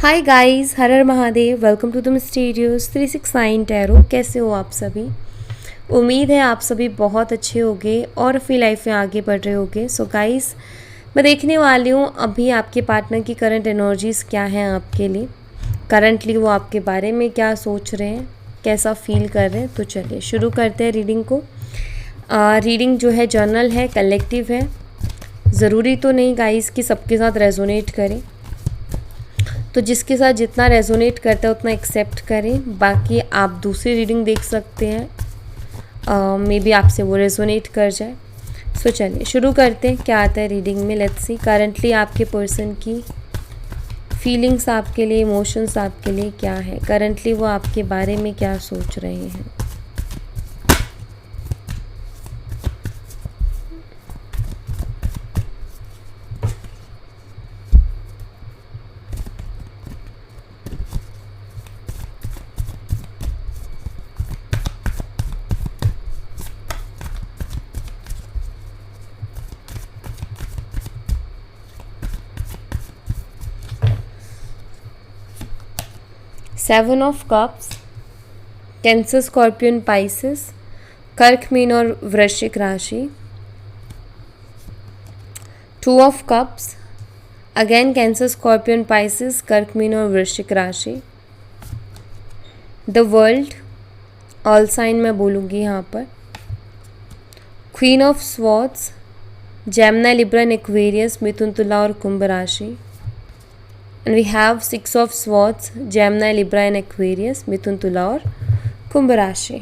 Hi guys, Har Har Mahadev. Welcome to the mysterious 369 tarot. कैसे हो आप सभी? उम्मीद है आप सभी बहुत अच्छे होंगे और अपनी लाइफ में आगे बढ़ रहे होंगे। सो गाइस, मैं देखने वाली हूँ अभी आपके पार्टनर की करंट एनर्जीज़ क्या हैं आपके लिए। करंटली वो आपके बारे में क्या सोच रहे हैं, कैसा फील कर रहे हैं। तो चलिए शुरू करते हैं रीडिंग को। रीडिंग जो है जर्नल है, कलेक्टिव है। ज़रूरी तो नहीं गाइस कि सबके साथ रेजोनेट करें, तो जिसके साथ जितना रेजोनेट करता है उतना एक्सेप्ट करें। बाकी आप दूसरी रीडिंग देख सकते हैं, मे बी आपसे वो रेजोनेट कर जाए। सो चलिए शुरू करते हैं, क्या आता है रीडिंग में। लेट्स सी करंटली आपके पर्सन की फीलिंग्स आपके लिए, इमोशंस आपके लिए क्या है। करंटली वो आपके बारे में क्या सोच रहे हैं। 7 of cups, cancer, scorpion, Pisces, कर्क, मीन और वृश्चिक राशि। 2 of cups, again cancer, scorpion, Pisces, कर्क, मीन और वृश्चिक राशि। द वर्ल्ड, ऑल साइन मैं बोलूँगी यहाँ पर। Queen of swords, Gemini, Libra and Aquarius, मिथुन, तुला और कुंभ राशि। And we have 6 of swords, Gemini, Libra and Aquarius, मिथुन, तुला और कुंभ राशि।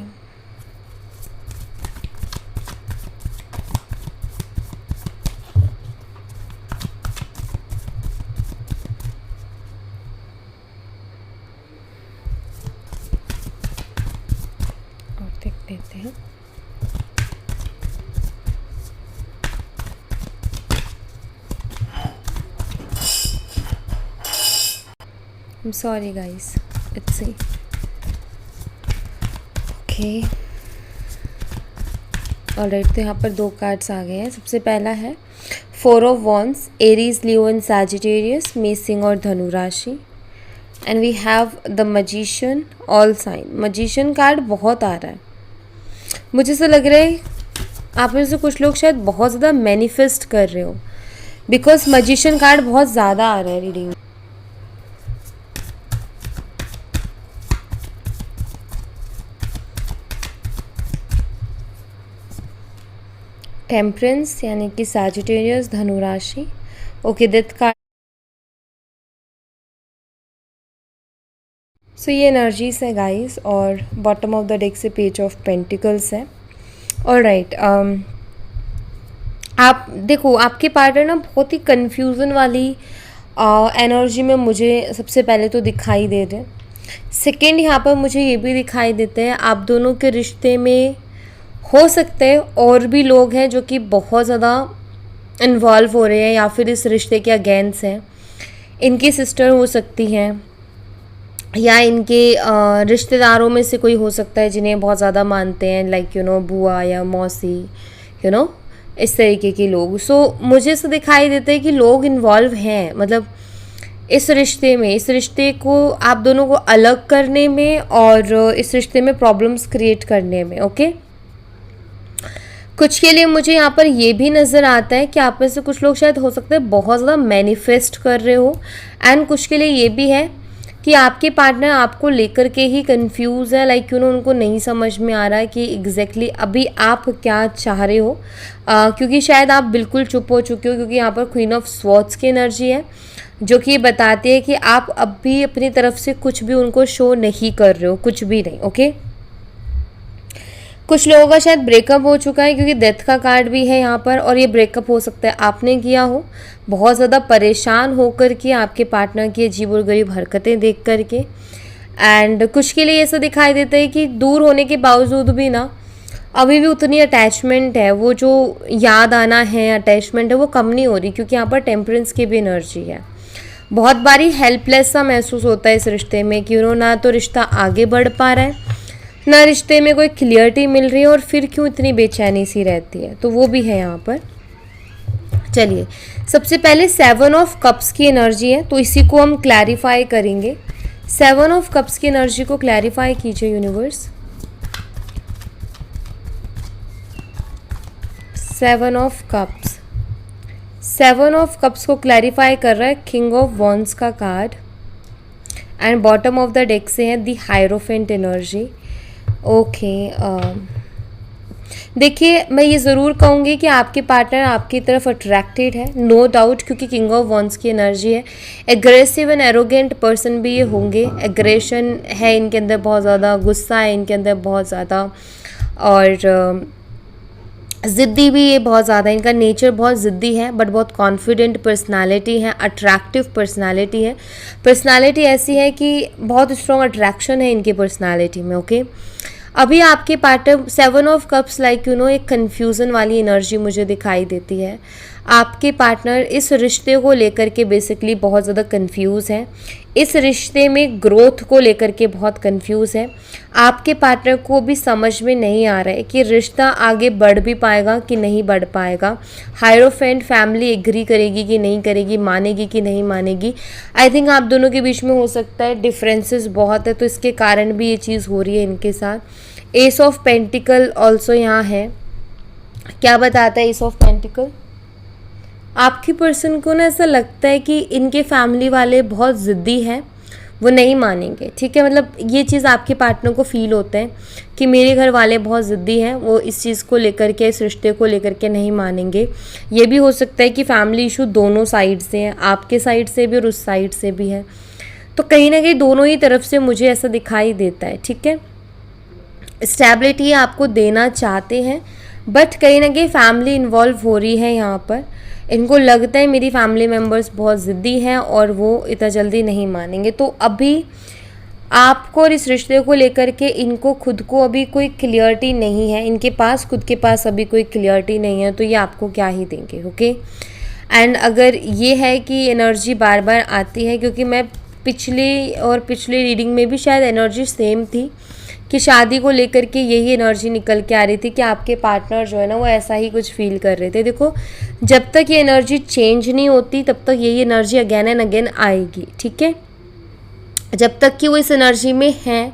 और देख लेते हैं। I'm sorry guys, let's see. Okay alright, तो यहाँ पर 2 कार्ड्स आ गए हैं। सबसे पहला है 4 of wands, Aries, Leo and Sagittarius, मेष, सिंह और धनु राशि। And we have the magician, all sign. Magician card बहुत आ रहा है, मुझे ऐसा लग रहा है आप में से कुछ लोग शायद बहुत ज़्यादा मैनिफेस्ट कर रहे हो, बिकॉज मजिशियन कार्ड बहुत ज़्यादा आ रहा है रीडिंग में। टेम्परेंस यानी कि सैजिटेरियस, धनु राशि। Okay, death card. सो ये एनर्जीज है गाइस, और बॉटम ऑफ द डेक से पेज ऑफ पेंटिकल्स है। ऑलराइट, आप देखो आपके पार्टनर ना बहुत ही कन्फ्यूज़न वाली एनर्जी में मुझे सबसे पहले तो दिखाई दे रहे हैं। सेकेंड, यहाँ पर मुझे ये भी दिखाई देते हैं आप दोनों के रिश्ते में हो सकते हैं और भी लोग हैं जो कि बहुत ज़्यादा इन्वॉल्व हो रहे हैं या फिर इस रिश्ते के अगेंस्ट हैं। इनकी सिस्टर हो सकती हैं या इनके रिश्तेदारों में से कोई हो सकता है जिन्हें बहुत ज़्यादा मानते हैं, लाइक बुआ या मौसी, इस तरीके के लोग। सो मुझे ऐसा दिखाई देता है कि लोग इन्वॉल्व हैं, मतलब इस रिश्ते में, इस रिश्ते को आप दोनों को अलग करने में और इस रिश्ते में प्रॉब्लम्स क्रिएट करने में। ओके, कुछ के लिए मुझे यहाँ पर ये भी नज़र आता है कि आप में से कुछ लोग शायद हो सकता है बहुत ज़्यादा मैनिफेस्ट कर रहे हो, एंड कुछ के लिए ये भी है कि आपके पार्टनर आपको लेकर के ही कंफ्यूज है, लाइक उनको नहीं समझ में आ रहा है कि एग्जैक्टली अभी आप क्या चाह रहे हो, क्योंकि शायद आप बिल्कुल चुप हो चुके हो, क्योंकि यहाँ पर क्वीन ऑफ स्वॉर्ड्स की एनर्जी है जो कि ये बताती है कि आप अब भी अपनी तरफ से कुछ भी उनको शो नहीं कर रहे हो, कुछ भी नहीं। ओके, कुछ लोगों का शायद ब्रेकअप हो चुका है, क्योंकि डेथ का कार्ड भी है यहाँ पर, और ये ब्रेकअप हो सकता है आपने किया हो, बहुत ज़्यादा परेशान होकर के आपके पार्टनर की अजीब और गरीब हरकतें देख करके। एंड कुछ के लिए ऐसा दिखाई देता है कि दूर होने के बावजूद भी ना अभी भी उतनी अटैचमेंट है, वो जो याद आना है, अटैचमेंट है, वो कम नहीं हो रही, क्योंकि यहाँ पर टेम्परेंस की भी एनर्जी है। बहुत बारी हेल्पलेस सा महसूस होता है इस रिश्ते में कि ना तो रिश्ता आगे बढ़ पा रहा है, ना रिश्ते में कोई क्लियरिटी मिल रही है, और फिर क्यों इतनी बेचैनी सी रहती है, तो वो भी है यहाँ पर। चलिए, सबसे पहले 7 ऑफ कप्स की एनर्जी है, तो इसी को हम क्लैरिफाई करेंगे। 7 ऑफ कप्स की एनर्जी को क्लैरिफाई कीजिए universe. 7 of cups, 7 of cups को क्लैरिफाई कर रहा है किंग ऑफ वॉन्ड्स का card, and bottom of the deck से है दी हायरोफेंट एनर्जी। ओके, देखिए मैं ये ज़रूर कहूँगी कि आपके पार्टनर आपकी तरफ अट्रैक्टेड है, नो डाउट, क्योंकि किंग ऑफ वॉन्ड्स की एनर्जी है। एग्रेसिव एंड एरोगेंट पर्सन भी ये होंगे, एग्रेशन है इनके अंदर बहुत ज़्यादा, गुस्सा है इनके अंदर बहुत ज़्यादा, और ज़िद्दी भी ये बहुत ज़्यादा, इनका नेचर बहुत ज़िद्दी है, बट बहुत कॉन्फिडेंट पर्सनालिटी है, अट्रैक्टिव पर्सनालिटी है। पर्सनालिटी ऐसी है कि बहुत स्ट्रॉन्ग अट्रैक्शन है इनकी पर्सनालिटी में। ओके, अभी आपके partner 7 of cups like you know एक कन्फ्यूज़न वाली एनर्जी मुझे दिखाई देती है। आपके पार्टनर इस रिश्ते को लेकर के बेसिकली बहुत ज़्यादा कंफ्यूज हैं, इस रिश्ते में ग्रोथ को लेकर के बहुत कंफ्यूज है। आपके पार्टनर को भी समझ में नहीं आ रहा है कि रिश्ता आगे बढ़ भी पाएगा कि नहीं बढ़ पाएगा, हायरोफेंट फैमिली एग्री करेगी कि नहीं करेगी, मानेगी कि नहीं मानेगी। आई थिंक आप दोनों के बीच में हो सकता है डिफरेंसेस बहुत है, तो इसके कारण भी ये चीज़ हो रही है इनके साथ। एस ऑफ पेंटिकल ऑल्सो यहाँ है, क्या बताता है एस ऑफ पेंटिकल? आपकी पर्सन को ना ऐसा लगता है कि इनके फैमिली वाले बहुत ज़िद्दी हैं, वो नहीं मानेंगे। ठीक है, मतलब ये चीज़ आपके पार्टनर को फील होता है कि मेरे घर वाले बहुत ज़िद्दी हैं, वो इस चीज़ को लेकर के, इस रिश्ते को लेकर के नहीं मानेंगे। ये भी हो सकता है कि फैमिली इशू दोनों साइड से हैं, आपके साइड से भी और उस साइड से भी है, तो कहीं ना कहीं दोनों ही तरफ से मुझे ऐसा दिखाई देता है। ठीक है, स्टेबिलिटी आपको देना चाहते हैं, बट कहीं ना कहीं फैमिली इन्वॉल्व हो रही है यहाँ पर। इनको लगता है मेरी फैमिली मेम्बर्स बहुत ज़िद्दी हैं और वो इतना जल्दी नहीं मानेंगे। तो अभी आपको और इस रिश्ते को लेकर के इनको खुद को अभी कोई क्लियरिटी नहीं है, इनके पास खुद के पास अभी कोई क्लियरिटी नहीं है, तो ये आपको क्या ही देंगे। ओके, एंड अगर ये है कि एनर्जी बार बार आती है, क्योंकि मैं पिछली रीडिंग में भी शायद एनर्जी सेम थी कि शादी को लेकर के यही एनर्जी निकल के आ रही थी कि आपके पार्टनर जो है ना वो ऐसा ही कुछ फील कर रहे थे। देखो, जब तक ये एनर्जी चेंज नहीं होती तब तक यही एनर्जी अगेन एंड अगेन आएगी। ठीक है, जब तक कि वो इस एनर्जी में है,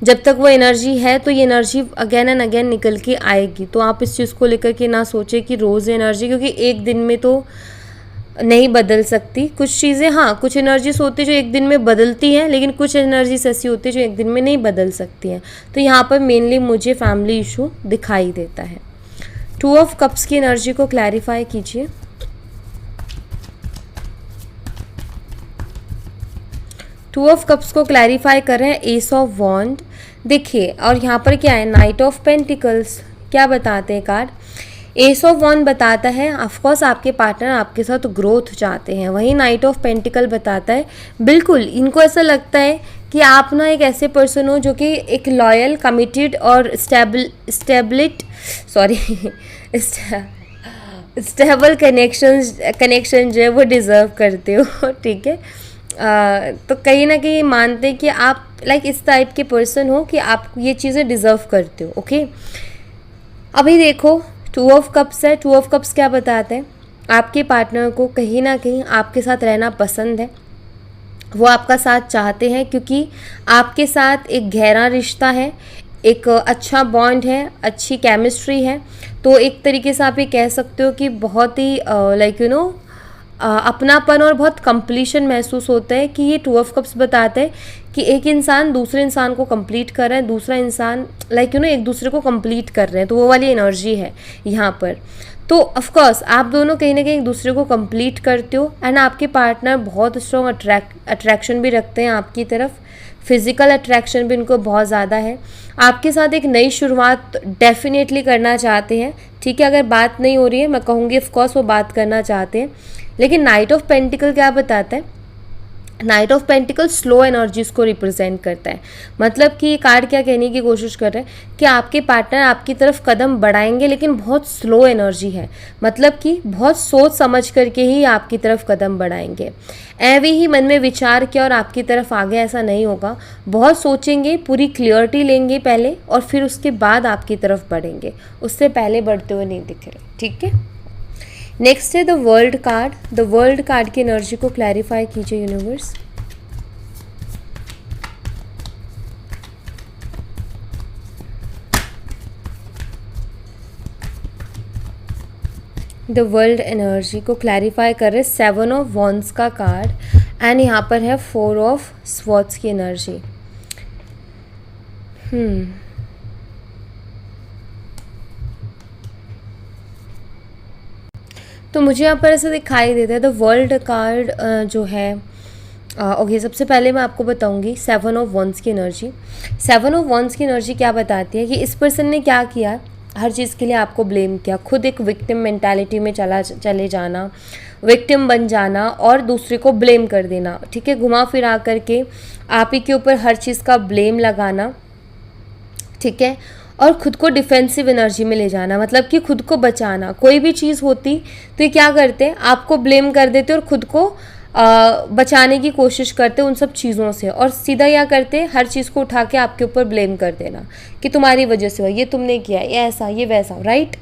जब तक वो एनर्जी है, तो ये एनर्जी अगेन एंड अगेन निकल के आएगी। तो आप इस चीज़ को लेकर के ना सोचें कि रोज़ एनर्जी, क्योंकि एक दिन में तो नहीं बदल सकती कुछ चीज़ें। हाँ, कुछ एनर्जीज होती है जो एक दिन में बदलती हैं, लेकिन कुछ एनर्जीज ऐसी होती है जो एक दिन में नहीं बदल सकती हैं। तो यहाँ पर मेनली मुझे फैमिली इशू दिखाई देता है। 2 ऑफ कप्स की एनर्जी को क्लैरिफाई कीजिए। 2 ऑफ कप्स को क्लैरिफाई कर रहे हैं एस ऑफ वॉन्ड। देखिए, और यहाँ पर क्या है, नाइट ऑफ पेंटिकल्स। क्या बताते हैं कार्ड? एस ऑफ वॉन्ड बताता है ऑफकोर्स आपके पार्टनर आपके साथ ग्रोथ चाहते हैं। वहीं नाइट ऑफ पेंटिकल बताता है बिल्कुल इनको ऐसा लगता है कि आप ना एक ऐसे पर्सन हो जो कि एक लॉयल, कमिटेड और स्टेबल कनेक्शन जो है वो डिज़र्व करते हो। ठीक है, तो कहीं ना कहीं मानते हैं कि आप लाइक इस टाइप के पर्सन हो कि आप ये चीज़ें डिज़र्व करते हो। ओके, अभी देखो 2 ऑफ कप्स है। 2 ऑफ कप्स क्या बताते हैं? आपके पार्टनर को कहीं ना कहीं आपके साथ रहना पसंद है, वो आपका साथ चाहते हैं, क्योंकि आपके साथ एक गहरा रिश्ता है, एक अच्छा बॉन्ड है, अच्छी केमिस्ट्री है। तो एक तरीके से आप ये कह सकते हो कि बहुत ही लाइक यू नो अपनापन और बहुत कंप्लीशन महसूस होता है। कि ये 2 ऑफ कप्स बताते हैं कि एक इंसान दूसरे इंसान को कंप्लीट कर रहा है, दूसरा इंसान लाइक यू नो एक दूसरे को कंप्लीट कर रहे हैं, तो वो वाली एनर्जी है यहाँ पर। तो ऑफ कोर्स आप दोनों कहीं ना कहीं एक दूसरे को कंप्लीट करते हो, एंड आपके पार्टनर बहुत स्ट्रॉन्ग अट्रैक्शन भी रखते हैं आपकी तरफ, फिजिकल अट्रैक्शन भी इनको बहुत ज़्यादा है। आपके साथ एक नई शुरुआत डेफिनेटली करना चाहते हैं। ठीक है, अगर बात नहीं हो रही है मैं कहूँगी ऑफ कोर्स वो बात करना चाहते हैं। लेकिन नाइट ऑफ पेंटिकल क्या बताता है? Night of pentacle slow energies को रिप्रेजेंट करता है। मतलब कि ये कार्ड क्या कहने की कोशिश कर रहे हैं कि आपके पार्टनर आपकी तरफ कदम बढ़ाएंगे, लेकिन बहुत स्लो एनर्जी है। मतलब कि बहुत सोच समझ करके ही आपकी तरफ कदम बढ़ाएंगे। ऐवे ही मन में विचार किया और आपकी तरफ आगे, ऐसा नहीं होगा। बहुत सोचेंगे, पूरी क्लियरिटी लेंगे पहले, और फिर उसके बाद आपकी तरफ बढ़ेंगे। उससे पहले बढ़ते हुए नहीं दिख रहे। ठीक है, नेक्स्ट है the world card. The world card की एनर्जी को क्लैरिफाई कीजिए यूनिवर्स। द वर्ल्ड एनर्जी को क्लैरिफाई कर रहे 7 ऑफ वॉन्ड्स का कार्ड एंड यहाँ पर है 4 ऑफ स्वॉर्ड्स की एनर्जी। तो मुझे यहाँ पर ऐसा दिखाई देता है द वर्ल्ड कार्ड जो है ओके सबसे पहले मैं आपको बताऊंगी 7 ऑफ वॉन्ड्स की एनर्जी। 7 ऑफ वॉन्ड्स की एनर्जी क्या बताती है कि इस पर्सन ने क्या किया, हर चीज़ के लिए आपको ब्लेम किया, खुद एक विक्टिम मेंटालिटी में चले जाना, विक्टिम बन जाना और दूसरे को ब्लेम कर देना, ठीक है, घुमा फिरा करके आप ही के ऊपर हर चीज़ का ब्लेम लगाना, ठीक है, और खुद को डिफेंसिव एनर्जी में ले जाना, मतलब कि खुद को बचाना। कोई भी चीज़ होती तो ये क्या करते, आपको ब्लेम कर देते और खुद को बचाने की कोशिश करते उन सब चीज़ों से, और सीधा क्या करते, हर चीज़ को उठा के आपके ऊपर ब्लेम कर देना कि तुम्हारी वजह से हुआ, ये तुमने किया, ये ऐसा ये वैसा, राइट।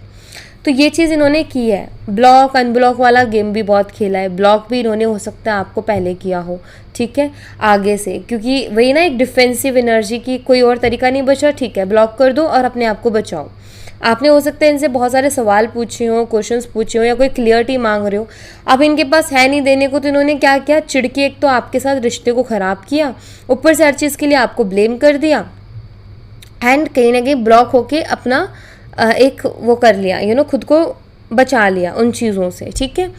तो ये चीज़ इन्होंने की है। ब्लॉक अनब्लॉक वाला गेम भी बहुत खेला है, ब्लॉक भी इन्होंने हो सकता है आपको पहले किया हो, ठीक है, आगे से, क्योंकि वही ना एक डिफेंसिव एनर्जी की कोई और तरीका नहीं बचा, ठीक है, ब्लॉक कर दो और अपने आप को बचाओ। आपने हो सकता है इनसे बहुत सारे सवाल पूछे हो, क्वेश्चंस पूछे हो, या कोई क्लियरिटी मांग रहे हो, अब इनके पास है नहीं देने को, तो इन्होंने क्या किया, चिड़के एक तो आपके साथ रिश्ते को ख़राब किया, ऊपर से हर चीज़ के लिए आपको ब्लेम कर दिया, एंड कहीं ना कहीं ब्लॉक होके अपना एक वो कर लिया, खुद को बचा लिया उन चीज़ों से, ठीक है।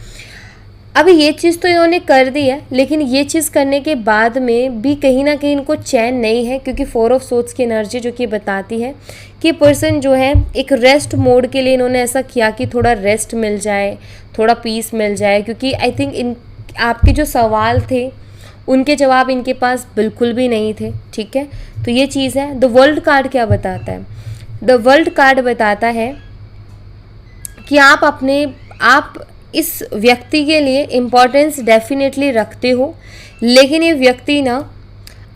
अभी ये चीज़ तो इन्होंने कर दी है, लेकिन ये चीज़ करने के बाद में भी कहीं ना कहीं इनको चैन नहीं है, क्योंकि 4 ऑफ सोर्ड्स की एनर्जी जो कि बताती है कि पर्सन जो है एक रेस्ट मोड के लिए इन्होंने ऐसा किया कि थोड़ा रेस्ट मिल जाए, थोड़ा पीस मिल जाए, क्योंकि आई थिंक इन आपके जो सवाल थे उनके जवाब इनके पास बिल्कुल भी नहीं थे, ठीक है। तो ये चीज़ है। द वर्ल्ड कार्ड क्या बताता है, द वर्ल्ड कार्ड बताता है कि आप इस व्यक्ति के लिए इम्पोर्टेंस डेफिनेटली रखते हो, लेकिन ये व्यक्ति ना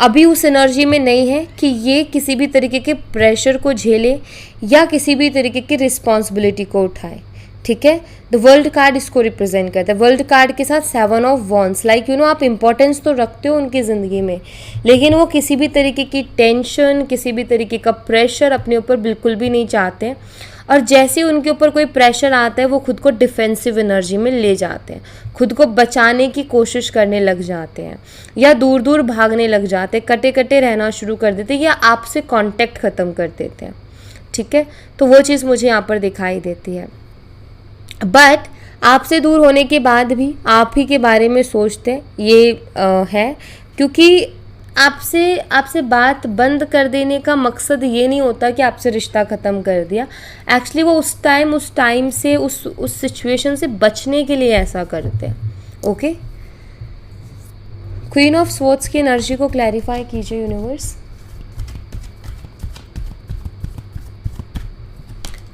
अभी उस एनर्जी में नहीं है कि ये किसी भी तरीके के प्रेशर को झेले या किसी भी तरीके की रिस्पॉन्सिबिलिटी को उठाए, ठीक है। द वर्ल्ड कार्ड इसको रिप्रेजेंट करता है। वर्ल्ड कार्ड के साथ 7 ऑफ वॉन्ड्स, लाइक आप इंपॉर्टेंस तो रखते हो उनकी ज़िंदगी में, लेकिन वो किसी भी तरीके की टेंशन, किसी भी तरीके का प्रेशर अपने ऊपर बिल्कुल भी नहीं चाहते हैं, और जैसे ही उनके ऊपर कोई प्रेशर आता है वो खुद को डिफेंसिव एनर्जी में ले जाते हैं, खुद को बचाने की कोशिश करने लग जाते हैं, या दूर दूर भागने लग जाते हैं, कटे कटे रहना शुरू कर देते हैं, या आपसे कांटेक्ट ख़त्म कर देते हैं, ठीक है। तो वो चीज़ मुझे यहाँ पर दिखाई देती है। बट आपसे दूर होने के बाद भी आप ही के बारे में सोचते हैं, ये है, क्योंकि आपसे बात बंद कर देने का मकसद ये नहीं होता कि आपसे रिश्ता ख़त्म कर दिया। एक्चुअली वो उस टाइम से उस सिचुएशन से बचने के लिए ऐसा करते हैं, ओके। क्वीन ऑफ स्वॉर्ड्स की एनर्जी को क्लैरिफाई कीजिए यूनिवर्स।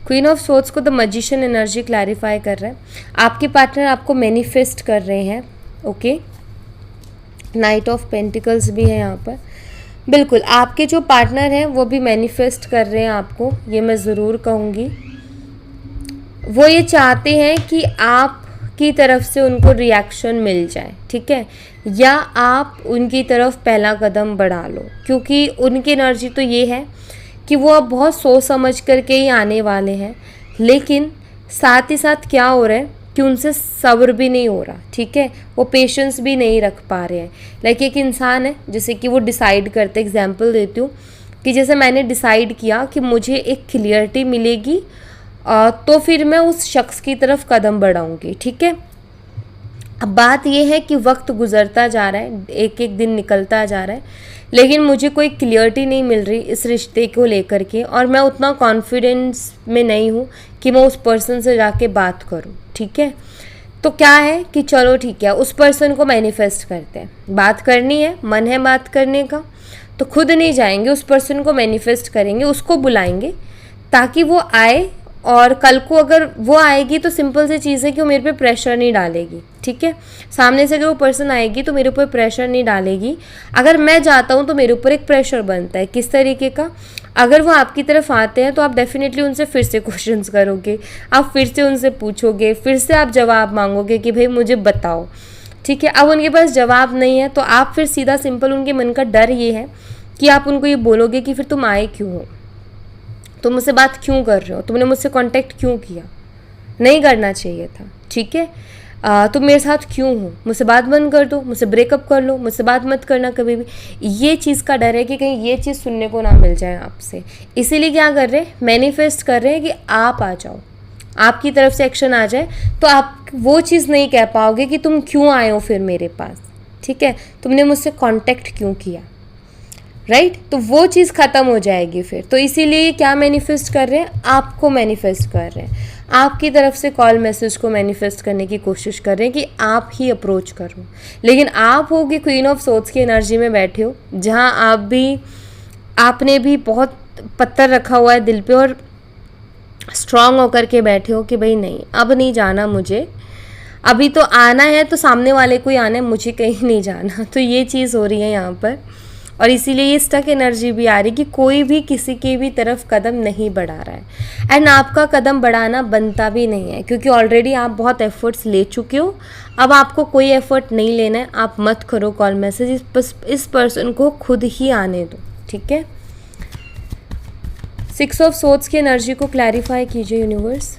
क्वीन ऑफ स्वॉर्ड्स को द मैजिशियन एनर्जी क्लैरिफाई कर रहा है। आपके पार्टनर आपको मैनिफेस्ट कर रहे हैं, ओके। नाइट ऑफ पेंटिकल्स भी है यहाँ पर। बिल्कुल आपके जो पार्टनर हैं वो भी मैनिफेस्ट कर रहे हैं आपको, ये मैं ज़रूर कहूँगी। वो ये चाहते हैं कि आपकी तरफ से उनको रिएक्शन मिल जाए, ठीक है, या आप उनकी तरफ पहला कदम बढ़ा लो, क्योंकि उनकी एनर्जी तो ये है कि वो अब बहुत सोच समझ करके ही आने वाले हैं, लेकिन साथ ही साथ क्या हो रहा है कि उनसे सब्र भी नहीं हो रहा, ठीक है, वो पेशेंस भी नहीं रख पा रहे हैं। लाइक एक इंसान है जैसे कि वो डिसाइड करते, एग्जांपल देती हूँ कि जैसे मैंने डिसाइड किया कि मुझे एक क्लियरिटी मिलेगी तो फिर मैं उस शख्स की तरफ कदम बढ़ाऊँगी, ठीक है। अब बात ये है कि वक्त गुजरता जा रहा है, एक एक दिन निकलता जा रहा है, लेकिन मुझे कोई क्लियरिटी नहीं मिल रही इस रिश्ते को लेकर के, और मैं उतना कॉन्फिडेंस में नहीं हूँ कि मैं उस पर्सन से जाके बात करूँ, ठीक है। तो क्या है कि चलो ठीक है, उस पर्सन को मैनिफेस्ट करते हैं, बात करनी है, मन है बात करने का, तो खुद नहीं जाएंगे, उस पर्सन को मैनिफेस्ट करेंगे, उसको बुलाएंगे ताकि वो आए, और कल को अगर वो आएगी तो सिंपल सी चीज़ है कि वो मेरे पे प्रेशर नहीं डालेगी, ठीक है। सामने से अगर वो पर्सन आएगी तो मेरे ऊपर प्रेशर नहीं डालेगी, अगर मैं जाता हूँ तो मेरे ऊपर एक प्रेशर बनता है, किस तरीके का, अगर वो आपकी तरफ आते हैं तो आप डेफिनेटली उनसे फिर से क्वेश्चंस करोगे, आप फिर से उनसे पूछोगे, फिर से आप जवाब मांगोगे कि भाई मुझे बताओ, ठीक है। अब उनके पास जवाब नहीं है तो आप फिर सीधा सिंपल, उनके मन का डर ये है कि आप उनको ये बोलोगे कि फिर तुम आए क्यों हो, तुम मुझसे बात क्यों कर रहे हो, तुमने मुझसे कांटेक्ट क्यों किया, नहीं करना चाहिए था, ठीक है। तुम मेरे साथ क्यों हो, मुझसे बात बंद कर दो, मुझसे ब्रेकअप कर लो, मुझसे बात मत करना कभी भी। ये चीज़ का डर है कि कहीं ये चीज़ सुनने को ना मिल जाए आपसे, इसीलिए क्या कर रहे हैं, मैनिफेस्ट कर रहे हैं कि आप आ जाओ, आपकी तरफ से एक्शन आ जाए। तो आप वो चीज़ नहीं कह पाओगे कि तुम क्यों आए हो फिर मेरे पास, ठीक है, तुमने मुझसे कांटेक्ट क्यों किया, राइट। तो वो चीज़ ख़त्म हो जाएगी फिर। तो इसीलिए क्या मैनिफेस्ट कर रहे हैं, आपको मैनिफेस्ट कर रहे हैं, आपकी तरफ से कॉल मैसेज को मैनिफेस्ट करने की कोशिश कर रहे हैं कि आप ही अप्रोच करो। लेकिन आप हो कि क्वीन ऑफ सोर्ड्स की एनर्जी में बैठे हो, जहाँ आपने भी बहुत पत्थर रखा हुआ है दिल पे और स्ट्रांग होकर के बैठे हो कि भाई नहीं, अब नहीं जाना मुझे, अभी तो आना है तो सामने वाले को ही आना है, मुझे कहीं नहीं जाना। तो ये चीज़ हो रही है यहाँ पर, और इसीलिए ये स्टक एनर्जी भी आ रही कि कोई भी किसी की भी तरफ कदम नहीं बढ़ा रहा है। एंड आपका कदम बढ़ाना बनता भी नहीं है, क्योंकि ऑलरेडी आप बहुत एफर्ट्स ले चुके हो। अब आपको कोई एफर्ट नहीं लेना है, आप मत करो कॉल मैसेज, इस पर्सन को खुद ही आने दो, ठीक है। 6 ऑफ सोर्ड्स की एनर्जी को क्लैरिफाई कीजिए यूनिवर्स।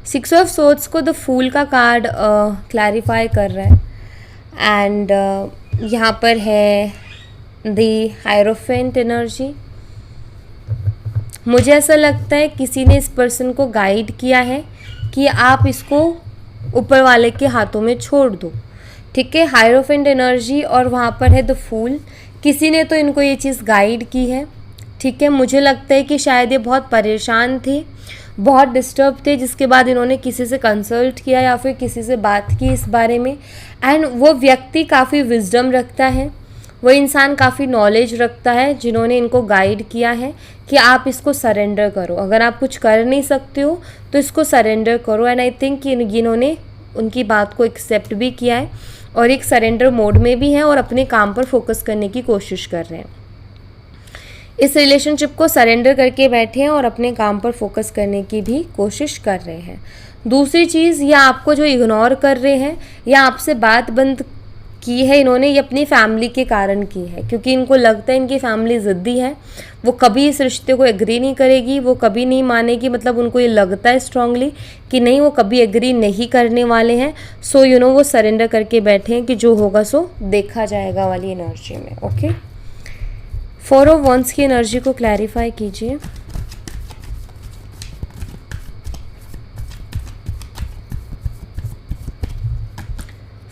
6 ऑफ सोर्ड्स को द फूल का कार्ड क्लैरिफाई कर रहा है। एंड यहाँ पर है द हायरोफेंट एनर्जी। मुझे ऐसा लगता है किसी ने इस पर्सन को गाइड किया है कि आप इसको ऊपर वाले के हाथों में छोड़ दो, ठीक है। हायरोफेंट एनर्जी और वहाँ पर है द फूल, किसी ने तो इनको ये चीज़ गाइड की है, ठीक है। मुझे लगता है कि शायद ये बहुत परेशान थे, बहुत डिस्टर्ब थे, जिसके बाद इन्होंने किसी से कंसल्ट किया या फिर किसी से बात की इस बारे में। एंड वो व्यक्ति काफ़ी विजडम रखता है, वो इंसान काफ़ी नॉलेज रखता है, जिन्होंने इनको गाइड किया है कि आप इसको सरेंडर करो, अगर आप कुछ कर नहीं सकते हो तो इसको सरेंडर करो। एंड आई थिंक कि इन्होंने उनकी बात को एक्सेप्ट भी किया है और एक सरेंडर मोड में भी हैं और अपने काम पर फोकस करने की कोशिश कर रहे हैं। इस रिलेशनशिप को सरेंडर करके बैठे हैं और अपने काम पर फोकस करने की भी कोशिश कर रहे हैं। दूसरी चीज़, या आपको जो इग्नोर कर रहे हैं या आपसे बात बंद की है इन्होंने, ये अपनी फैमिली के कारण की है, क्योंकि इनको लगता है इनकी फैमिली ज़िद्दी है, वो कभी इस रिश्ते को एग्री नहीं करेगी, वो कभी नहीं मानेगी। मतलब उनको ये लगता है स्ट्रांगली कि नहीं, वो कभी एग्री नहीं करने वाले हैं। सो वो सरेंडर करके बैठे हैं कि जो होगा सो देखा जाएगा वाली एनर्जी में, ओके। 4 ऑफ वंस की एनर्जी को क्लैरिफाई कीजिए।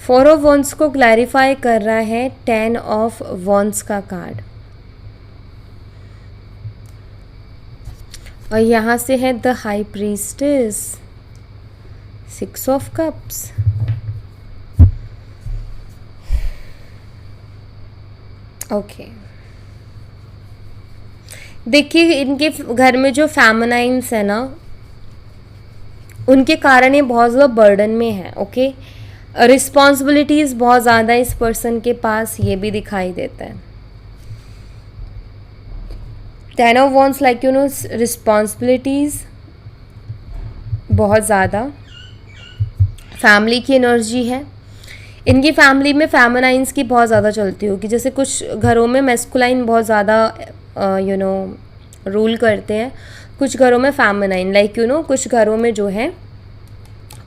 फोर ऑफ वंस को क्लैरिफाई कर रहा है 10 ऑफ वंस का कार्ड, और यहाँ से है the high priestess, 6 of cups. Okay, देखिए इनके घर में जो फेमिनाइन्स है ना, उनके कारण ये बहुत ज़्यादा बर्डन में है, ओके। रिस्पॉन्सिबिलिटीज़ बहुत ज़्यादा इस पर्सन के पास, ये भी दिखाई देता है। 10 ऑफ वॉन्ड्स, लाइक रिस्पॉन्सिबिलिटीज़ बहुत ज़्यादा। फैमिली की एनर्जी है, इनकी फैमिली में फेमिनाइन्स की बहुत ज़्यादा चलती होगी। जैसे कुछ घरों में मैस्कुलाइन बहुत ज़्यादा रूल करते हैं, कुछ घरों में फेमिनाइन, लाइक कुछ घरों में जो है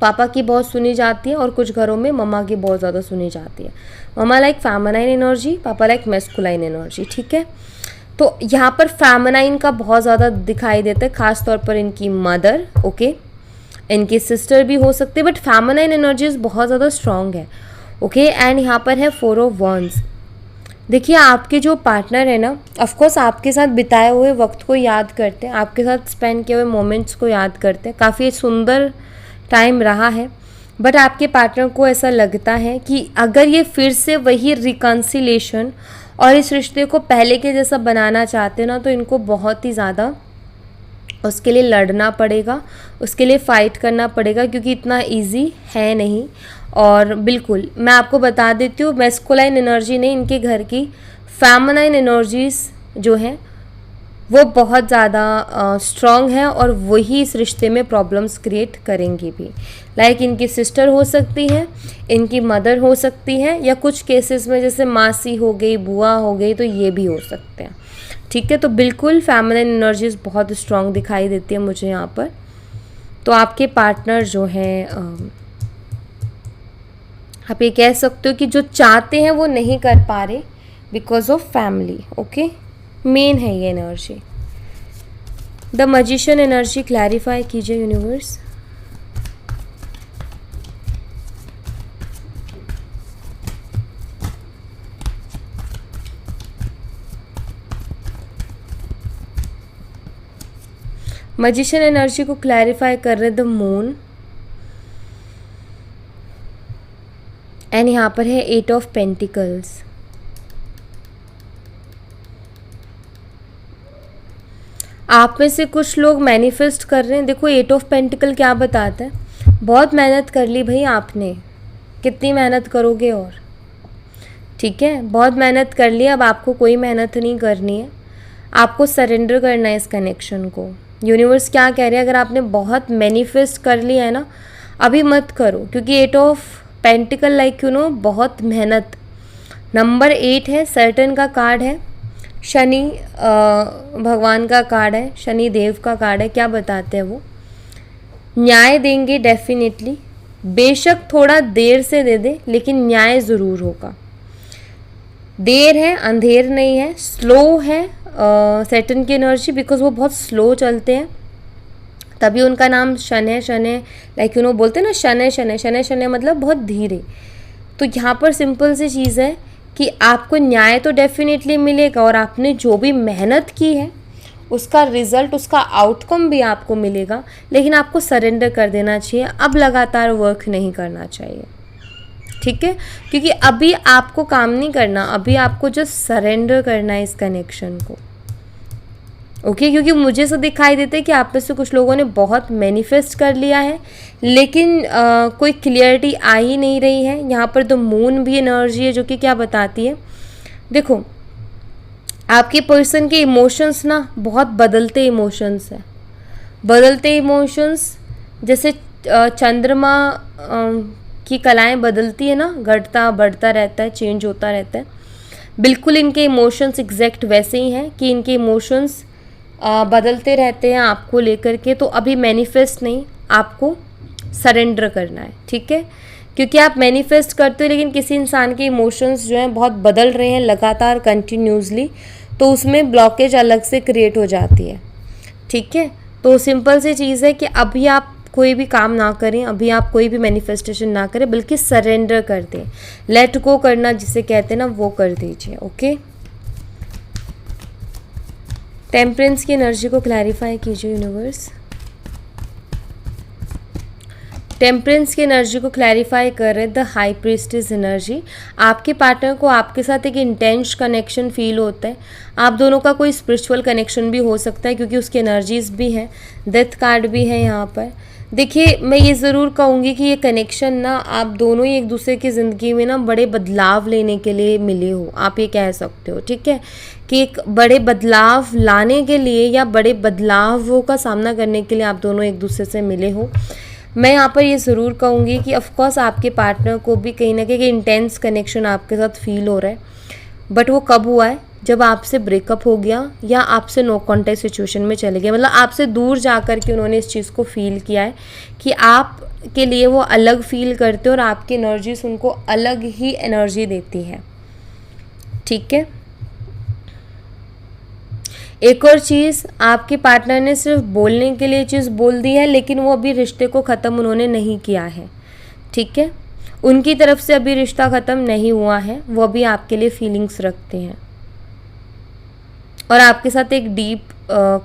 पापा की बहुत सुनी जाती है और कुछ घरों में मम्मा की बहुत ज़्यादा सुनी जाती है। मम्मा लाइक फेमिनाइन एनर्जी, पापा लाइक मैस्कुलाइन एनर्जी, ठीक है। तो यहाँ पर फेमिनाइन का बहुत ज़्यादा दिखाई देता है, ख़ास तौर पर इनकी मदर, ओके। इनकी सिस्टर भी हो सकती है, बट फेमिनाइन एनर्जीज बहुत ज़्यादा स्ट्रॉन्ग है, ओके। एंड यहाँ पर है 4 ऑफ वॉन्ड्स। देखिए आपके जो पार्टनर है ना, ऑफकोर्स आपके साथ बिताए हुए वक्त को याद करते हैं, आपके साथ स्पेंड किए हुए मोमेंट्स को याद करते हैं, काफ़ी सुंदर टाइम रहा है। बट आपके पार्टनर को ऐसा लगता है कि अगर ये फिर से वही रिकन्सिलेशन और इस रिश्ते को पहले के जैसा बनाना चाहते हैं ना, तो इनको बहुत ही ज़्यादा उसके लिए लड़ना पड़ेगा, उसके लिए फ़ाइट करना पड़ेगा, क्योंकि इतना इजी है नहीं। और बिल्कुल मैं आपको बता देती हूँ, मैस्कुलाइन एनर्जी नहीं, इनके घर की फेमिनाइन एनर्जीज जो हैं वो बहुत ज़्यादा स्ट्रॉन्ग है और वही इस रिश्ते में प्रॉब्लम्स क्रिएट करेंगी भी। लाइक इनकी सिस्टर हो सकती है, इनकी मदर हो सकती है, या कुछ केसेस में जैसे मासी हो गई, बुआ हो गई, तो ये भी हो सकते हैं। ठीक है, तो बिल्कुल फेमिनिन एनर्जीज बहुत स्ट्रॉन्ग दिखाई देती है मुझे यहाँ पर। तो आपके पार्टनर जो है आप ये कह सकते हो कि जो चाहते हैं वो नहीं कर पा रहे because of family. Okay, main है ये energy. The magician energy clarify कीजिए यूनिवर्स। मैजिशियन एनर्जी को क्लैरिफाई कर रहे द मून, एंड यहाँ पर है 8 ऑफ पेंटिकल्स। आप में से कुछ लोग मैनिफेस्ट कर रहे हैं। देखो 8 ऑफ पेंटिकल क्या बताता है, बहुत मेहनत कर ली भाई आपने, कितनी मेहनत करोगे और, ठीक है, बहुत मेहनत कर ली, अब आपको कोई मेहनत नहीं करनी है, आपको सरेंडर करना है इस कनेक्शन को। यूनिवर्स क्या कह रहे हैं, अगर आपने बहुत मैनिफेस्ट कर लिया है ना, अभी मत करो, क्योंकि 8 of pentacle like you know बहुत मेहनत। नंबर 8 है, सर्टन का कार्ड है, शनि भगवान का कार्ड है, शनि देव का कार्ड है। क्या बताते हैं वो, न्याय देंगे डेफिनेटली, बेशक थोड़ा देर से दे दे लेकिन न्याय ज़रूर होगा। देर है, अंधेर नहीं है, स्लो है सैटर्न की एनर्जी, बिकॉज वो बहुत स्लो चलते हैं, तभी उनका नाम शन है। शन है लाइक यू नो बोलते हैं ना, शन है, शन है, शन है, शन है मतलब बहुत धीरे। तो यहाँ पर सिंपल सी चीज़ है कि आपको न्याय तो डेफिनेटली मिलेगा, और आपने जो भी मेहनत की है उसका रिज़ल्ट, उसका आउटकम भी आपको मिलेगा, लेकिन आपको सरेंडर कर देना चाहिए, अब लगातार वर्क नहीं करना चाहिए। ठीक है, क्योंकि अभी आपको काम नहीं करना, अभी आपको जस्ट सरेंडर करना है इस कनेक्शन को। ओके, क्योंकि मुझे तो दिखाई देता है कि आप में से कुछ लोगों ने बहुत मैनिफेस्ट कर लिया है, लेकिन कोई क्लियरिटी आ ही नहीं रही है। यहाँ पर तो मून भी एनर्जी है जो कि क्या बताती है, देखो आपके पर्सन के इमोशंस ना बहुत बदलते इमोशंस है, बदलते इमोशंस जैसे चंद्रमा की कलाएं बदलती है ना, घटता बढ़ता रहता है, चेंज होता रहता है, बिल्कुल इनके इमोशंस एग्जैक्ट वैसे ही हैं कि इनके इमोशंस बदलते रहते हैं आपको लेकर के। तो अभी मैनिफेस्ट नहीं, आपको सरेंडर करना है। ठीक है, क्योंकि आप मैनिफेस्ट करते हो लेकिन किसी इंसान के इमोशंस जो हैं बहुत बदल रहे हैं लगातार कंटिन्यूसली, तो उसमें ब्लॉकेज अलग से क्रिएट हो जाती है। ठीक है, तो सिंपल सी चीज़ है कि अभी आप कोई भी काम ना करें, अभी आप कोई भी मैनिफेस्टेशन ना करें, बल्कि सरेंडर कर दें, लेट गो करना जिसे कहते हैं ना, वो कर दीजिए। ओके, टेम्परेंस की एनर्जी को क्लैरिफाई कीजिए यूनिवर्स। टेम्परेंस की एनर्जी को क्लैरिफाई कर रहे द हाई प्रीस्टेस एनर्जी। आपके पार्टनर को आपके साथ एक इंटेंस कनेक्शन फील होता है, आप दोनों का कोई स्पिरिचुअल कनेक्शन भी हो सकता है, क्योंकि उसकी एनर्जीज भी हैं, डेथ कार्ड भी है यहाँ पर। देखिए, मैं ये ज़रूर कहूँगी कि ये कनेक्शन ना आप दोनों ही एक दूसरे की ज़िंदगी में ना बड़े बदलाव लेने के लिए मिले हो, आप ये कह सकते हो। ठीक है, कि एक बड़े बदलाव लाने के लिए या बड़े बदलावों का सामना करने के लिए आप दोनों एक दूसरे से मिले हो। मैं यहाँ पर ये ज़रूर कहूँगी कि ऑफकोर्स आपके पार्टनर को भी कहीं ना कहीं इंटेंस कनेक्शन आपके साथ फील हो रहा है, बट वो कब हुआ है, जब आपसे ब्रेकअप हो गया या आपसे नो कॉन्टैक्ट सिचुएशन में चले गए, मतलब आपसे दूर जा कर के उन्होंने इस चीज़ को फील किया है कि आप के लिए वो अलग फील करते हो और आपकी एनर्जीज उनको अलग ही एनर्जी देती है। ठीक है, एक और चीज़, आपके पार्टनर ने सिर्फ बोलने के लिए चीज़ बोल दी है, लेकिन वो अभी रिश्ते को ख़त्म उन्होंने नहीं किया है। ठीक है, उनकी तरफ से अभी रिश्ता ख़त्म नहीं हुआ है, वो अभी आपके लिए फीलिंग्स रखते हैं और आपके साथ एक डीप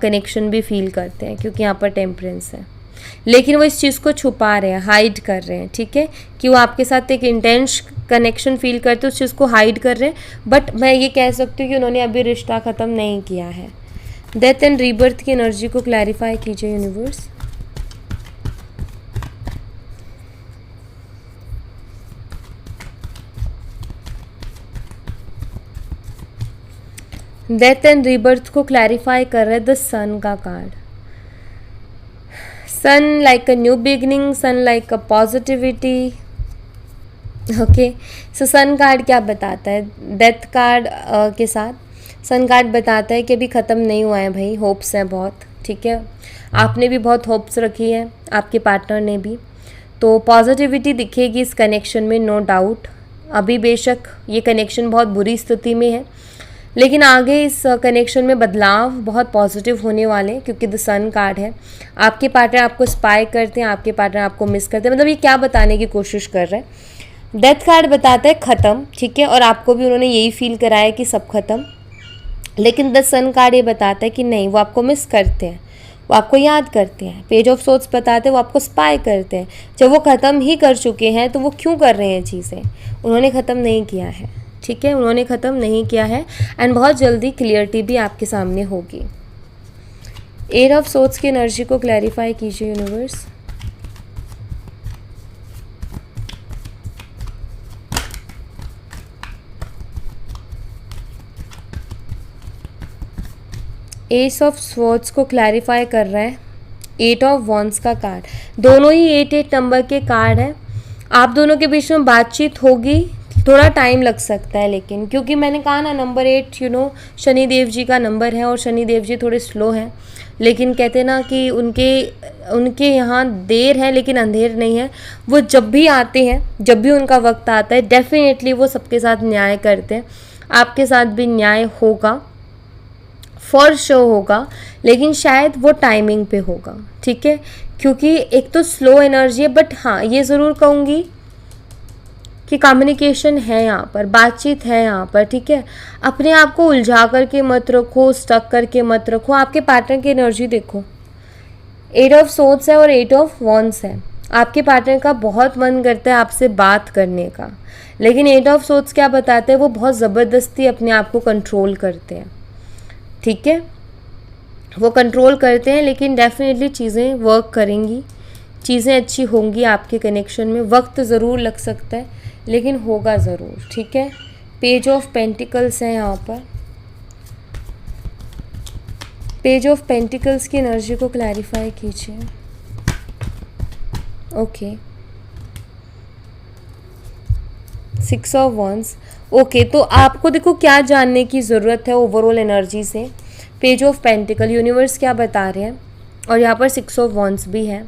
कनेक्शन भी फील करते हैं, क्योंकि यहाँ पर टेम्परेंस है, लेकिन वो इस चीज़ को छुपा रहे हैं, हाइड कर रहे हैं। ठीक है, कि वो आपके साथ एक इंटेंस कनेक्शन फील करते हैं, उस चीज़ को हाइड कर रहे हैं, बट मैं ये कह सकती हूँ कि उन्होंने अभी रिश्ता ख़त्म नहीं किया है। डेथ एंड रीबर्थ की एनर्जी को क्लैरिफाई कीजिए यूनिवर्स। डेथ एंड रीबर्थ को क्लैरिफाई कर रहा है द सन का card. Sun like a new beginning, sun like a positivity. Okay, so sun card क्या बताता है? डेथ कार्ड के साथ सन कार्ड बताता है कि अभी ख़त्म नहीं हुआ है भाई, होप्स हैं बहुत, ठीक है। आपने भी बहुत होप्स रखी है, आपके पार्टनर ने भी, तो पॉजिटिविटी दिखेगी इस कनेक्शन में, नो डाउट। अभी बेशक ये कनेक्शन बहुत बुरी स्थिति में है, लेकिन आगे इस कनेक्शन में बदलाव बहुत पॉजिटिव होने वाले, क्योंकि द सन कार्ड है। आपके पार्टनर आपको स्पाई करते हैं, आपके पार्टनर आपको मिस करते हैं, मतलब ये क्या बताने की कोशिश कर रहे हैं? डेथ कार्ड बताता है ख़त्म, ठीक है, और आपको भी उन्होंने यही फील कराया कि सब ख़त्म। लेकिन द सन कार्ड ये बताता है कि नहीं, वो आपको मिस करते हैं, वो आपको याद करते हैं। पेज ऑफ सोर्स बताते हैं वो आपको स्पाई करते हैं। जब वो ख़त्म ही कर चुके हैं तो वो क्यों कर रहे हैं चीज़ें? उन्होंने ख़त्म नहीं किया है, ठीक है, उन्होंने ख़त्म नहीं किया है। एंड बहुत जल्दी क्लियरिटी भी आपके सामने होगी। एट ऑफ सोर्स की एनर्जी को क्लैरिफाई कीजिए यूनिवर्स। एस ऑफ स्वॉर्ड्स को क्लैरिफाई कर रहा है एट ऑफ वॉन्ड्स का कार्ड। दोनों ही 8 नंबर के कार्ड हैं। आप दोनों के बीच में बातचीत होगी, थोड़ा टाइम लग सकता है, लेकिन क्योंकि मैंने कहा ना नंबर 8 शनि देव जी का नंबर है, और शनि देव जी थोड़े स्लो हैं, लेकिन कहते हैं ना कि उनके यहाँ देर है लेकिन अंधेर नहीं है। वो जब भी आते हैं, जब भी उनका वक्त आता है, डेफिनेटली वो सबके साथ न्याय करते हैं। आपके साथ भी न्याय होगा, फॉर शो होगा, लेकिन शायद वो टाइमिंग पे होगा, ठीक है, क्योंकि एक तो स्लो एनर्जी है, बट हाँ ये ज़रूर कहूँगी कि कम्युनिकेशन है यहाँ पर, बातचीत है यहाँ पर, ठीक है। अपने आप को उलझा करके मत रखो, स्टक करके मत रखो। आपके पार्टनर की एनर्जी देखो, 8 ऑफ सोर्ड्स है और 8 ऑफ वॉन्ड्स है। आपके पार्टनर का बहुत मन करता है आपसे बात करने का, लेकिन 8 ऑफ सोर्ड्स क्या बताते हैं? वो बहुत ज़बरदस्ती अपने आप को कंट्रोल करते हैं, ठीक है, वो कंट्रोल करते हैं, लेकिन डेफिनेटली चीज़ें वर्क करेंगी, चीज़ें अच्छी होंगी आपके कनेक्शन में। वक्त ज़रूर लग सकता है, लेकिन होगा ज़रूर, ठीक है। पेज ऑफ पेंटिकल्स है यहाँ पर। पेज ऑफ पेंटिकल्स की एनर्जी को क्लैरिफाई कीजिए। Okay, 6 of wands. ओके, तो आपको देखो क्या जानने की ज़रूरत है ओवरऑल एनर्जी से। पेज ऑफ पेंटिकल, यूनिवर्स क्या बता रहे हैं, और यहाँ पर 6 ऑफ वॉन्ड्स भी है।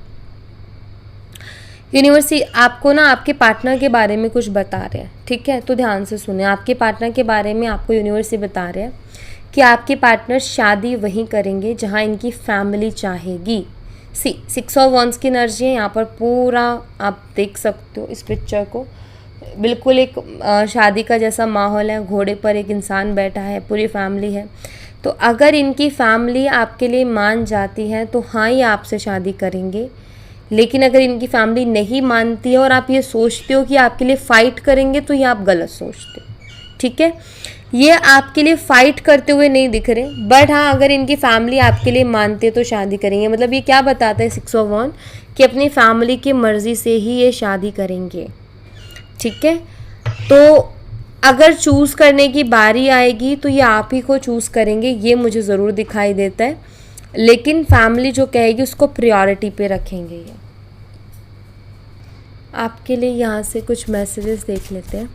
यूनिवर्स आपको ना आपके पार्टनर के बारे में कुछ बता रहे हैं, ठीक है, तो ध्यान से सुने। आपके पार्टनर के बारे में आपको यूनिवर्स ये बता रहे हैं कि आपके पार्टनर शादी वहीं करेंगे जहाँ इनकी फैमिली चाहेगी। 6 ऑफ वॉन्ड्स की एनर्जी है यहाँ पर, पूरा आप देख सकते हो इस पिक्चर को, बिल्कुल एक शादी का जैसा माहौल है। घोड़े पर एक इंसान बैठा है, पूरी फैमिली है। तो अगर इनकी फैमिली आपके लिए मान जाती है तो हाँ, ये आपसे शादी करेंगे। लेकिन अगर इनकी फैमिली नहीं मानती है और आप ये सोचते हो कि आपके लिए फ़ाइट करेंगे, तो ये आप गलत सोचते हो, ठीक है। ये आपके लिए फ़ाइट करते हुए नहीं दिख रहे, बट हाँ, अगर इनकी फैमिली आपके लिए मानते तो शादी करेंगे। मतलब ये क्या बताता है 6 ऑफ वॉन्ड, कि अपनी फैमिली की मर्ज़ी से ही ये शादी करेंगे, ठीक है। तो अगर चूज़ करने की बारी आएगी तो ये आप ही को चूज़ करेंगे, ये मुझे ज़रूर दिखाई देता है। लेकिन फैमिली जो कहेगी उसको प्रायोरिटी पे रखेंगे ये। आपके लिए यहाँ से कुछ मैसेजेस देख लेते हैं।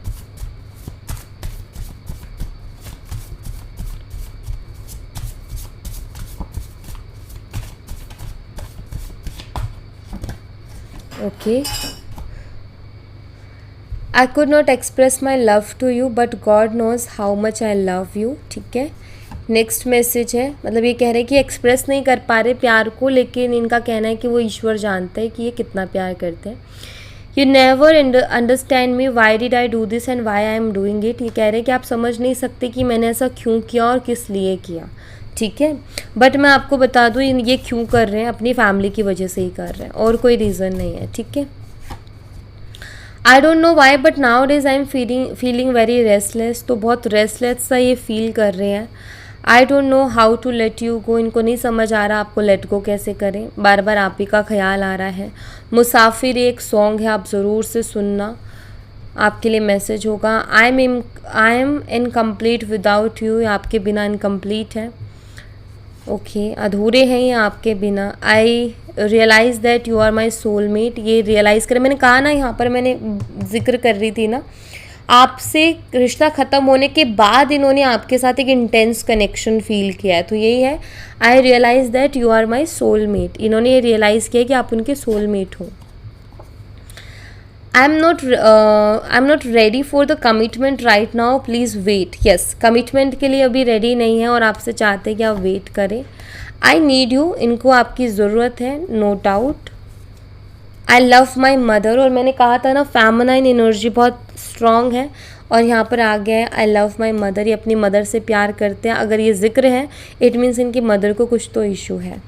Okay, I could not express my love to you but God knows how much I love you, ठीक है। नेक्स्ट मैसेज है, मतलब ये कह रहे हैं कि एक्सप्रेस नहीं कर पा रहे प्यार को, लेकिन इनका कहना है कि वो ईश्वर जानते हैं कि ये कितना प्यार करते हैं। You never understand me, why did I do this and why I am doing it. ये कह रहे हैं कि आप समझ नहीं सकते कि मैंने ऐसा क्यों किया और किस लिए किया, ठीक है। बट मैं आपको बता दूँ ये क्यों कर रहे हैं, अपनी फैमिली की वजह से ही कर रहे हैं, और कोई रीज़न नहीं है, ठीक है। I don't know why but nowadays I am feeling very restless. तो बहुत रेस्टलेस सा ये फील कर रहे हैं। I don't know how to let you go, इनको नहीं समझ आ रहा आपको लेट गो कैसे करें। बार बार आप ही का ख्याल आ रहा है। मुसाफिर एक सॉन्ग है, आप ज़रूर से सुनना। आपके लिए मैसेज होगा। I am incomplete without you, आपके बिना इनकम्प्लीट है। ओके, अधूरे हैं ये आपके बिना। I realise that you are my soulmate, ये रियलाइज़ करें, मैंने कहा ना, यहाँ पर मैंने जिक्र कर रही थी ना, आपसे रिश्ता ख़त्म होने के बाद इन्होंने आपके साथ एक इंटेंस कनेक्शन फील किया है, तो यही है I realise that you are my soulmate. इन्होंने ये रियलाइज़ किया कि आप उनके सोलमेट हो। I am not ready for the commitment right now, please wait. Yes, commitment के लिए अभी रेडी नहीं है और आपसे चाहते हैं कि आप वेट करें। आई नीड यू, इनको आपकी ज़रूरत है, no doubt. I love my mother, और मैंने कहा था ना फेमिनाइन एनर्जी बहुत स्ट्रॉन्ग है, और यहाँ पर आ गया है आई लव माई मदर, ये अपनी मदर से प्यार करते हैं। अगर ये जिक्र है इट मीन्स इनकी मदर को कुछ तो इशू है।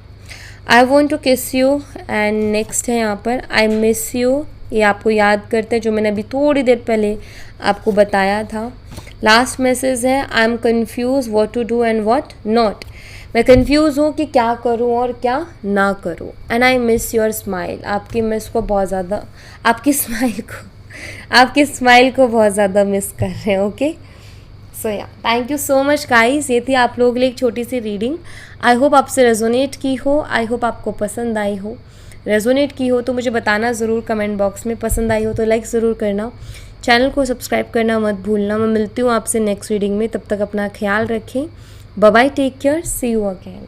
आई वॉन्ट टू किस यू, एंड नेक्स्ट है यहाँ पर आई मिस यू, ये आपको याद करते हैं, जो मैंने अभी थोड़ी देर पहले आपको बताया था। लास्ट मैसेज है I am confuse what to do and what not, मैं कन्फ्यूज़ हूँ कि क्या करूँ और क्या ना करूँ। And I miss your smile, आपकी मिस को बहुत ज़्यादा, आपकी स्माइल को बहुत ज़्यादा मिस कर रहे हैं। ओके, सो या thank you so much guys, ये थी आप लोगों के लिए एक छोटी सी रीडिंग। आई होप आपसे रेजोनेट की हो, आई होप आपको पसंद आई हो। रेजोनेट की हो तो मुझे बताना ज़रूर कमेंट बॉक्स में, पसंद आई हो तो लाइक ज़रूर करना, चैनल को सब्सक्राइब करना मत भूलना। मैं मिलती हूँ आपसे नेक्स्ट रीडिंग में, तब तक अपना ख्याल रखें। Bye bye, take care, see you again.